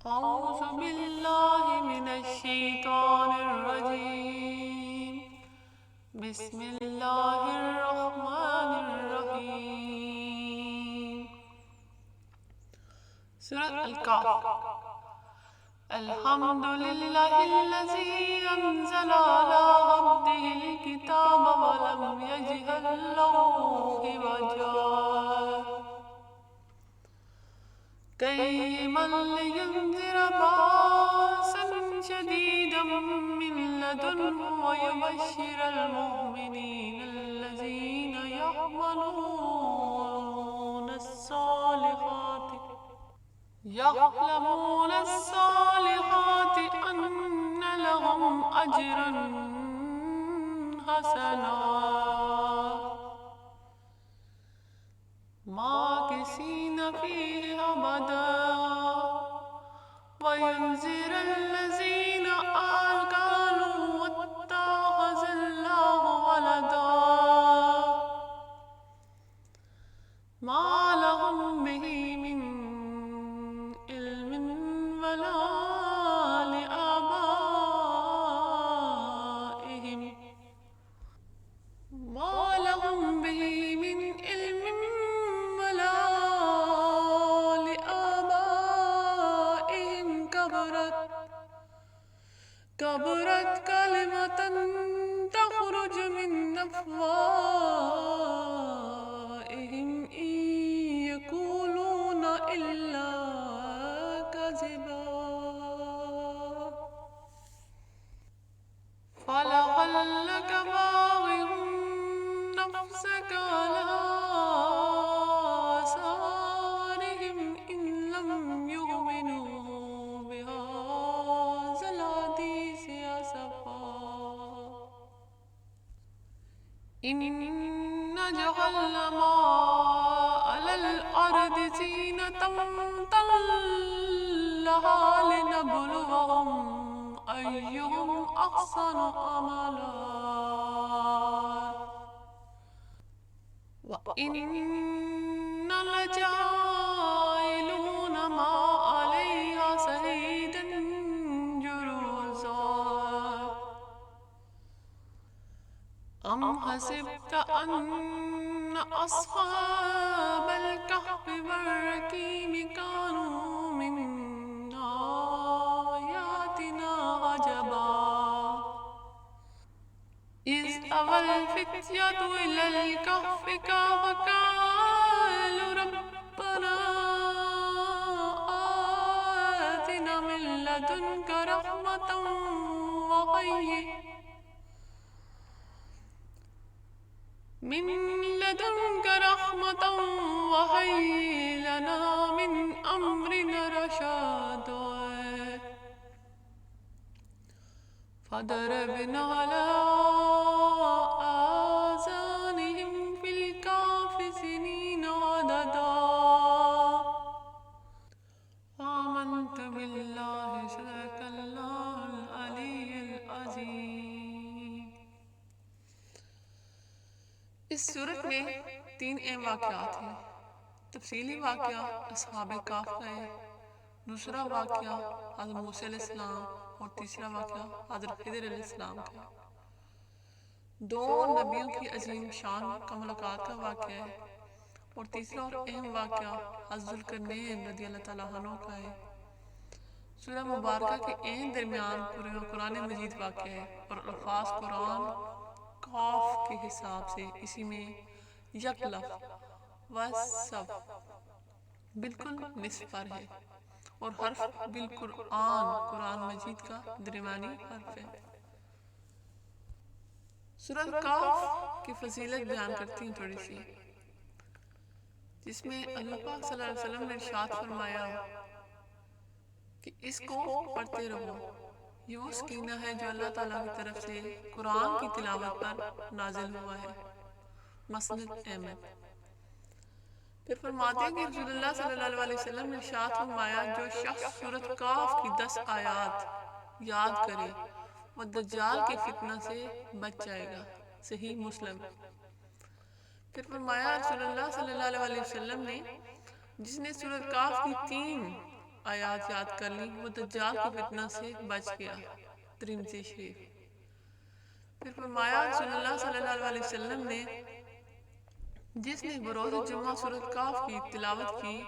أعوذ بالله من الشيطان الرجيم. بسم الله الرحمن الرحيم. سورة الكهف. الحمد لله الذي أنزل على عبده الكتاب ولم يجعل له عوجا قيما لينذر بأسا شديدا من لدنه ويبشر المؤمنين الذين يعملون الصالحات أن لهم أجرا حسنا ماكثين فيه أبدا وينذر الذين قالوا اتخذ الله ولدا ما لهم به من علم ولا لآبائهم كبرت كلمة تخرج من أفواههم إن يقولون إلا كذبا فلعلك باغع نفسك على آثارهم إن لم يؤمنوا بهذا الحديث أسفا إن جعلنا ما على الأرض زينة لها لنبلوهم أيهم أحسن عملا وإنا لجاعلون ما عليها صعيدا جرزا أم حسبت أن أصحاب الكهف والرقيم كانوا من آياتنا عجبا إذ أوى الفتية إلى الكهف فقالوا ربنا آتنا من لدنك رحمة وهيئ لنا من أمرنا رشدا فضربنا على آذانهم في الكهف سنين عددا آمنت بالله صدق الله العلي العظيم. اس صورت میں 3 اہم واقعات ہیں. تفصیلی واقعہ اصحاب کہف کا ہے، دوسرا واقعہ حضرت موسیٰ علیہ السلام اور تیسرا واقعہ حضرت خضر علیہ السلام کا. 2 نبیوں کی عظیم شان کا ملاقات کا واقعہ ہے اور تیسرا اور اہم واقعہ حضرت ذوالقرنین رضی اللہ تعالیٰ عنہ کا ہے. سورہ مبارکہ کے عین درمیان قرآن مجید واقع ہے اور الفاظ قرآن قاف کے حساب سے اسی میں یک لفظ وصف بالکل نصف پر ہے اور حرف بالقرآن قرآن مجید کا درمیانی حرف ہے. سورۃ کہف کی فضیلت بیان کرتی ہوں تھوڑی سی، جس میں اللہ پاک صلی اللہ علیہ وسلم نے ارشاد فرمایا کہ اس کو پڑھتے رہو، یہ وہ سکینہ ہے جو اللہ تعالیٰ کی طرف سے قرآن کی تلاوت پر نازل ہوا ہے. مسند احمد. پھر فرماتے ہیں کہ رسول اللہ صلی اللہ علیہ وسلم نے ارشاد فرمایا جو شخص سورۃ کہف کی 10 آیات یاد کرے وہ دجال کے فتنہ سے بچ جائے گا. صحیح مسلم. پھر فرمایا رسول اللہ صلی اللہ علیہ وسلم نے جس نے سورۃ کہف کی 3 آیات یاد کر لی وہ دجال کے فتنہ سے بچ گیا۔ ترمذی شریف۔ پھر فرمایا رسول اللہ صلی اللہ علیہ وسلم نے جس نے بروز جمعہ سورۃ کاف کی تلاوت کی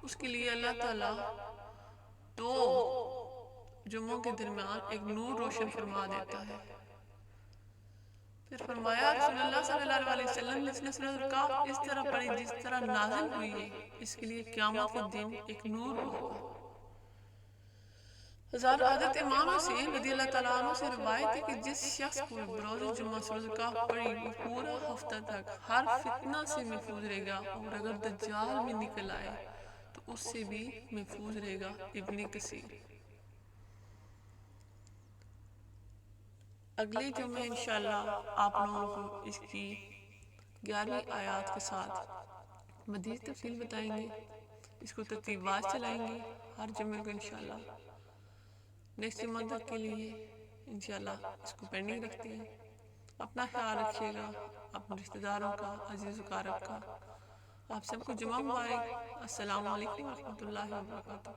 اس کے لیے اللہ تعالیٰ 2 جمعوں کے درمیان ایک نور روشن فرما دیتا ہے۔ پھر فرمایا رسول اللہ صلی اللہ علیہ وسلم نے جس نے سورۃ کاف اس طرح پڑھی جس طرح نازل ہوئی ہے اس کے لیے قیامت کے دن ایک نور ہوگا۔ ہزار عادت امام حسین رضی اللہ تعالیٰ عنہ سے روایت ہے کہ جس شخص کو بروز جمعہ سورۃ کاف پڑھی وہ پورا ہفتہ تک ہر فتنہ سے محفوظ رہے گا، اور اگر دجال بھی نکل آئے تو اس سے بھی محفوظ رہے گا۔ ابن کثیر۔ اگلے جمعے انشاءاللہ آپ لوگوں کو اس کی 11ویں آیات کے ساتھ مزید تفصیل بتائیں گے، اس کو ترتیب واز چلائیں گے ہر جمعے کو انشاءاللہ۔ نیکسٹ جمعہ تک کے لیے انشاءاللہ اس کو پینڈنگ رکھتے ہیں۔ اپنا خیال رکھیے گا، اپنے رشتہ داروں کا، عزیز و اقارب کا۔ آپ سب کو جمعہ مبارک۔ السلام علیکم ورحمۃ اللہ وبرکاتہ۔